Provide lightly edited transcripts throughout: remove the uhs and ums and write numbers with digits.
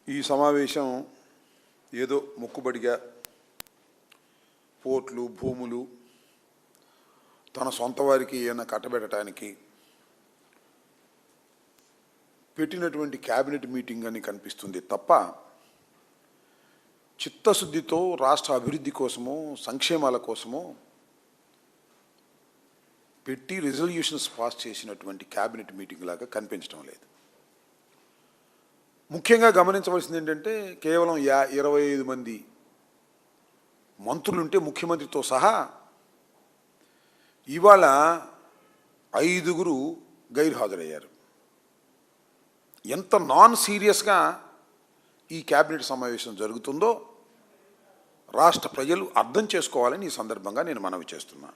ఈ సమావేశం ఏదో మొక్కుబడిగా పోర్ట్లు భూములు తన సొంత వారికి ఏమైనా కట్టబెట్టడానికి పెట్టినటువంటి క్యాబినెట్ మీటింగ్ అని కనిపిస్తుంది తప్ప చిత్తశుద్ధితో రాష్ట్ర అభివృద్ధి కోసమో సంక్షేమాల కోసమో పెట్టి రిజల్యూషన్స్ పాస్ చేసినటువంటి క్యాబినెట్ మీటింగ్ లాగా కనిపించడం లేదు. ముఖ్యంగా గమనించవలసింది ఏంటంటే కేవలం 25 మంది మంత్రులుంటే ముఖ్యమంత్రితో సహా ఇవాళ 5గురు గైర్హాజరయ్యారు. ఎంత నాన్ సీరియస్గా ఈ క్యాబినెట్ సమావేశం జరుగుతుందో రాష్ట్ర ప్రజలు అర్థం చేసుకోవాలని ఈ సందర్భంగా నేను మనవి చేస్తున్నా.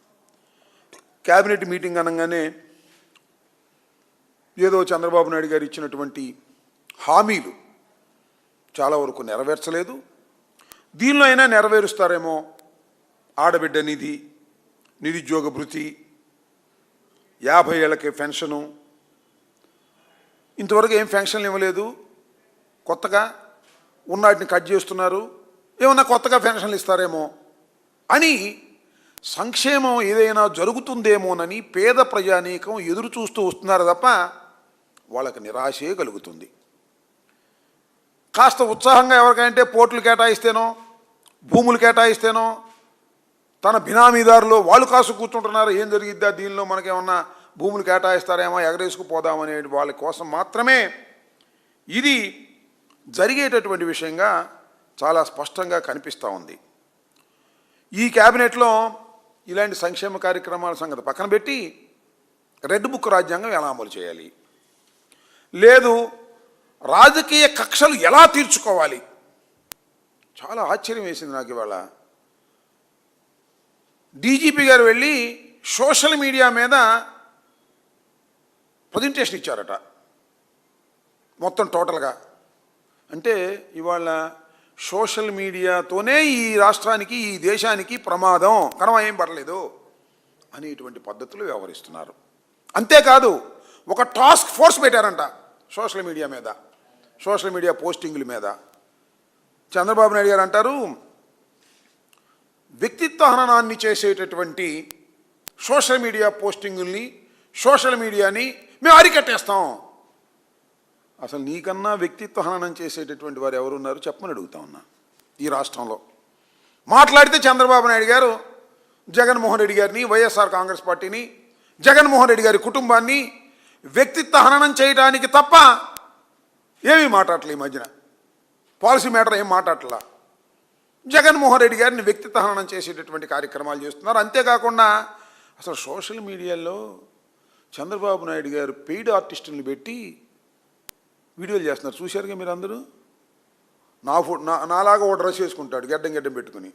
క్యాబినెట్ మీటింగ్ అనగానే ఏదో చంద్రబాబు నాయుడు గారు ఇచ్చినటువంటి హామీలు చాలా వరకు నెరవేర్చలేదు. దీనిలో అయినా నెరవేరుస్తారేమో. ఆడబిడ్డ నిధి, నిరుద్యోగ భృతి, 50 ఏళ్ళకి పెన్షను, ఇంతవరకు ఏం పెన్షన్లు ఇవ్వలేదు. కొత్తగా ఉన్నాటిని కట్ చేస్తున్నారు. ఏమన్నా కొత్తగా పెన్షన్లు ఇస్తారేమో అని సంక్షేమం ఏదైనా జరుగుతుందేమోనని పేద ప్రజానీకం ఎదురు చూస్తూ వస్తున్నారు తప్ప వాళ్ళకి నిరాశే కలుగుతుంది. కాస్త ఉత్సాహంగా ఎవరికంటే పోర్టులు కేటాయిస్తేనో భూములు కేటాయిస్తేనో తన బినామీదారులు వాళ్ళు కాసు కూర్చుంటున్నారు. ఏం జరిగిద్దా దీనిలో మనకేమన్నా భూములు కేటాయిస్తారేమో ఎగరేసుకుపోదామనే వాళ్ళ కోసం మాత్రమే ఇది జరిగేటటువంటి విషయంగా చాలా స్పష్టంగా కనిపిస్తూ ఉంది. ఈ క్యాబినెట్లో ఇలాంటి సంక్షేమ కార్యక్రమాల సంగతి పక్కన పెట్టి రెడ్ బుక్ రాజ్యాంగం ఎలా అమలు చేయాలి, లేదు రాజకీయ కక్షలు ఎలా తీర్చుకోవాలి. చాలా ఆశ్చర్యం వేసింది నాకు. ఇవాళ డీజీపీ గారు వెళ్ళి సోషల్ మీడియా మీద ప్రజెంటేషన్ ఇచ్చారట మొత్తం టోటల్గా. అంటే ఇవాళ సోషల్ మీడియాతోనే ఈ రాష్ట్రానికి ఈ దేశానికి ప్రమాదం, కనవ ఏం పడలేదు అనేటువంటి పద్ధతులు వ్యవహరిస్తున్నారు. అంతేకాదు ఒక టాస్క్ ఫోర్స్ పెట్టారంట సోషల్ మీడియా మీద, సోషల్ మీడియా పోస్టింగుల మీద. చంద్రబాబు నాయుడు గారు అంటారు వ్యక్తిత్వ హననాన్ని చేసేటటువంటి సోషల్ మీడియా పోస్టింగుల్ని, సోషల్ మీడియాని మేము అరికట్టేస్తాం. అసలు నీకన్నా వ్యక్తిత్వ హననం చేసేటటువంటి వారు ఎవరున్నారు చెప్పమని అడుగుతా ఉన్నా. ఈ రాష్ట్రంలో మాట్లాడితే చంద్రబాబు నాయుడు గారు జగన్మోహన్ రెడ్డి గారిని, వైఎస్ఆర్ కాంగ్రెస్ పార్టీని, జగన్మోహన్ రెడ్డి గారి కుటుంబాన్ని వ్యక్తిత్వ హననం చేయడానికి తప్ప ఏమీ మాట్లాడలే. ఈ మధ్యన పాలసీ మ్యాటర్ ఏం మాట్లాడలా. జగన్మోహన్ రెడ్డి గారిని వ్యక్తిత్వ హననం చేసేటటువంటి కార్యక్రమాలు చేస్తున్నారు. అంతేకాకుండా అసలు సోషల్ మీడియాలో చంద్రబాబు నాయుడు గారు పెయిడ్ ఆర్టిస్టులను పెట్టి వీడియోలు చేస్తున్నారు. చూశారుగా మీరు అందరూ. నాలాగా ఓ డ్రెస్ వేసుకుంటాడు గడ్డం పెట్టుకుని,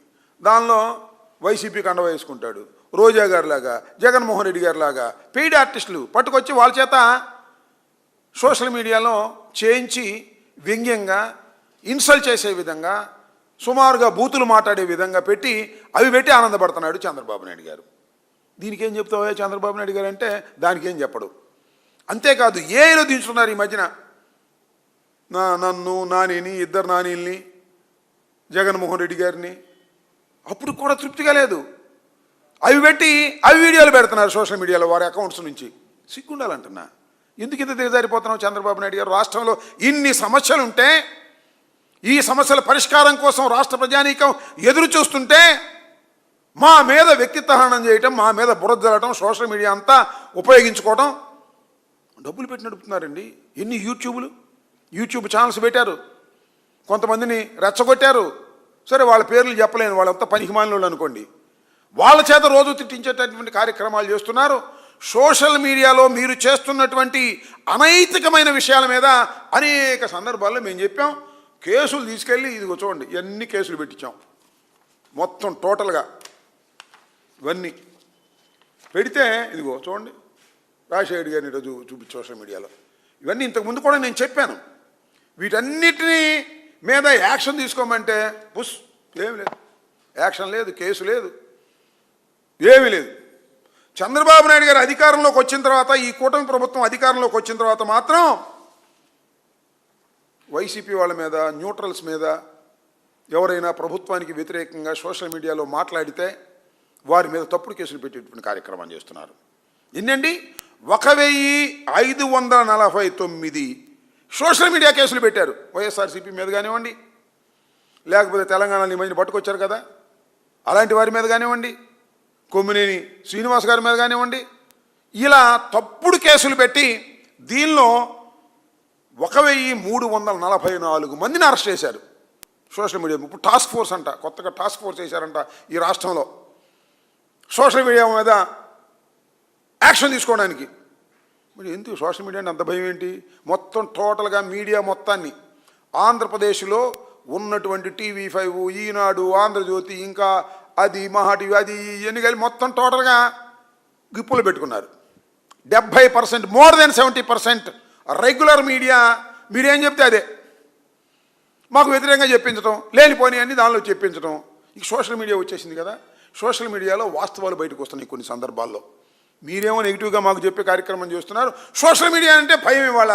దానిలో వైసీపీ కండ వేసుకుంటాడు. రోజా గారిలాగా, జగన్మోహన్ రెడ్డి గారిలాగా పెయిడ్ ఆర్టిస్టులు పట్టుకొచ్చి వాళ్ళ చేత సోషల్ మీడియాలో చేయించి వ్యంగ్యంగా ఇన్సల్ట్ చేసే విధంగా, సుమారుగా బూతులు మాట్లాడే విధంగా పెట్టి అవి పెట్టి ఆనందపడుతున్నాడు చంద్రబాబు నాయుడు గారు. దీనికి ఏం చెప్తావా చంద్రబాబు నాయుడు గారు అంటే దానికి ఏం చెప్పడు. అంతేకాదు ఏలో దించుతున్నారు ఈ మధ్యన. నన్ను, నానిని, ఇద్దరు నానీల్ని, జగన్మోహన్ రెడ్డి గారిని. అప్పుడు కూడా తృప్తిగా లేదు. అవి పెట్టి అవి వీడియోలు పెడుతున్నారు సోషల్ మీడియాలో వారి అకౌంట్స్ నుంచి. సిగ్గుండాలంటున్నా. ఎందుకు ఇంత దిగజారిపోతున్నావు చంద్రబాబు నాయుడు గారు? రాష్ట్రంలో ఇన్ని సమస్యలు ఉంటే, ఈ సమస్యల పరిష్కారం కోసం రాష్ట్ర ప్రజానీకం ఎదురు చూస్తుంటే మా మీద వ్యక్తిత్వ హననం చేయటం, మా మీద బురద జల్లటం, సోషల్ మీడియా అంతా ఉపయోగించుకోవటం, డబ్బులు పెట్టి నడుపుతున్నారండి. ఎన్ని యూట్యూబ్ ఛానల్స్ పెట్టారు, కొంతమందిని రెచ్చగొట్టారు. సరే వాళ్ళ పేర్లు చెప్పలేను, వాళ్ళంతా పనికిమాలినోళ్ళు అనుకోండి. వాళ్ళ చేత రోజు తిట్టించేటటువంటి కార్యక్రమాలు చేస్తున్నారు. సోషల్ మీడియాలో మీరు చేస్తున్నటువంటి అనైతికమైన విషయాల మీద అనేక సందర్భాల్లో మేము చెప్పాం. కేసులు తీసుకెళ్ళి ఇదిగో చూడండి ఎన్ని కేసులు పెట్టించాం. మొత్తం టోటల్గా ఇవన్నీ పెడితే ఇదిగో చూడండి రాజశేఖర్ గారిని ఈరోజు చూపించి సోషల్ మీడియాలో ఇవన్నీ ఇంతకుముందు కూడా నేను చెప్పాను. వీటన్నిటినీ మీద యాక్షన్ తీసుకోమంటే ఏమి లేదు, యాక్షన్ లేదు, కేసు లేదు, ఏమీ లేదు. చంద్రబాబు నాయుడు గారు అధికారంలోకి వచ్చిన తర్వాత, ఈ కూటమి ప్రభుత్వం అధికారంలోకి వచ్చిన తర్వాత మాత్రం వైసీపీ వాళ్ళ మీద, న్యూట్రల్స్ మీద ఎవరైనా ప్రభుత్వానికి వ్యతిరేకంగా సోషల్ మీడియాలో మాట్లాడితే వారి మీద తప్పుడు కేసులు పెట్టేటువంటి కార్యక్రమం చేస్తున్నారు. ఎన్నండి? 1549 సోషల్ మీడియా కేసులు పెట్టారు. వైఎస్ఆర్సీపీ మీద కానివ్వండి, లేకపోతే తెలంగాణలో ఈ మధ్యన పట్టుకొచ్చారు కదా అలాంటి వారి మీద కానివ్వండి, కొమ్మినేని శ్రీనివాస్ గారి మీద కానివ్వండి, ఇలా తప్పుడు కేసులు పెట్టి దీనిలో 1344 మందిని అరెస్ట్ చేశారు సోషల్ మీడియా. ఇప్పుడు టాస్క్ ఫోర్స్ అంట, కొత్తగా టాస్క్ ఫోర్స్ చేశారంట ఈ రాష్ట్రంలో సోషల్ మీడియా మీద యాక్షన్ తీసుకోవడానికి. మరి ఎందుకు సోషల్ మీడియా అంటే అంత భయం ఏంటి? మొత్తం టోటల్గా మీడియా మొత్తాన్ని ఆంధ్రప్రదేశ్లో ఉన్నటువంటి టీవీ5, ఈనాడు, ఆంధ్రజ్యోతి, ఇంకా అది మహా టీవీ, అది ఇవన్నీ కలిసి మొత్తం టోటల్గా గిప్పులు పెట్టుకున్నారు. 70%, మోర్ దెన్ 70% రెగ్యులర్ మీడియా మీరేం చెప్తే అదే మాకు వ్యతిరేకంగా చెప్పించడం, లేనిపోని అన్ని దానిలో చెప్పించడం. ఇక సోషల్ మీడియా వచ్చేసింది కదా, సోషల్ మీడియాలో వాస్తవాలు బయటకు వస్తున్నాయి కొన్ని సందర్భాల్లో. మీరేమో నెగిటివ్గా మాకు చెప్పే కార్యక్రమం చేస్తున్నారు. సోషల్ మీడియా అంటే భయం ఇవాళ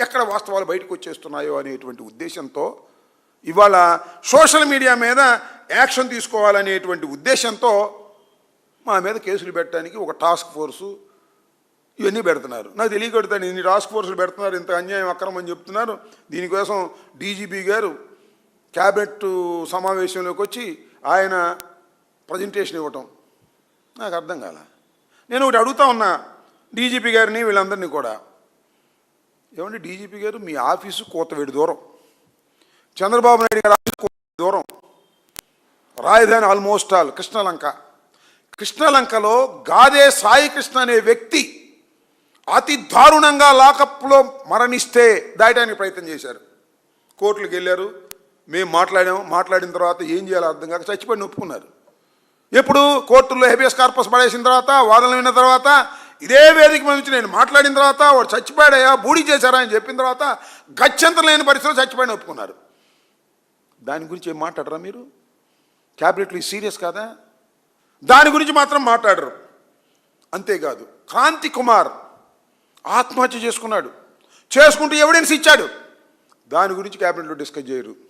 ఎక్కడ వాస్తవాలు బయటకు వచ్చేస్తున్నాయో అనేటువంటి ఉద్దేశంతో ఇవాళ సోషల్ మీడియా మీద యాక్షన్ తీసుకోవాలనేటువంటి ఉద్దేశంతో మా మీద కేసులు పెట్టడానికి ఒక టాస్క్ ఫోర్సు ఇవన్నీ పెడుతున్నారు. నాకు తెలియకడుతాను ఇన్ని టాస్క్ ఫోర్సులు పెడుతున్నారు, ఇంత అన్యాయం అక్రమం చెప్తున్నారు. దీనికోసం డీజీపీ గారు క్యాబినెట్ సమావేశంలోకి వచ్చి ఆయన ప్రజెంటేషన్ ఇవ్వటం నాకు అర్థం కాల. నేను ఒకటి అడుగుతా ఉన్నా డీజీపీ గారిని, వీళ్ళందరినీ కూడా, ఏమంటే డీజీపీ గారు మీ ఆఫీసు కోతవేడి దూరం, చంద్రబాబు నాయుడు గారి ఆఫీసు కోతవేడి దూరం, రాజధాని ఆల్మోస్ట్ ఆల్ కృష్ణలంకలో గాదే సాయి కృష్ణ అనే వ్యక్తి అతి దారుణంగా లాకప్లో మరణిస్తే దాయడానికి ప్రయత్నం చేశారు. కోర్టులకు వెళ్ళారు, మేము మాట్లాడిన తర్వాత ఏం చేయాలో అర్థం కాక చచ్చిపోయి ఒప్పుకున్నారు. ఎప్పుడు కోర్టుల్లో హెబియస్ కార్పస్ పడేసిన తర్వాత, వాదనలు విన్న తర్వాత, ఇదే వేదిక మీద నుంచి నేను మాట్లాడిన తర్వాత వాడు చచ్చిపోయాడయా, బూడి చేశారా అని చెప్పిన తర్వాత గత్యంతరం లేని పరిస్థితుల్లో చచ్చిపోయిన ఒప్పుకున్నారు. దాని గురించి ఏం మాట్లాడరా మీరు? క్యాబినెట్లో సీరియస్ కాదా? దాని గురించి మాత్రం మాట్లాడరు. అంతేకాదు కాంతి కుమార్ ఆత్మహత్య చేసుకున్నాడు, చేసుకుంటూ ఎవిడెన్స్ ఇచ్చాడు, దాని గురించి క్యాబినెట్లో డిస్కస్ చేయరు.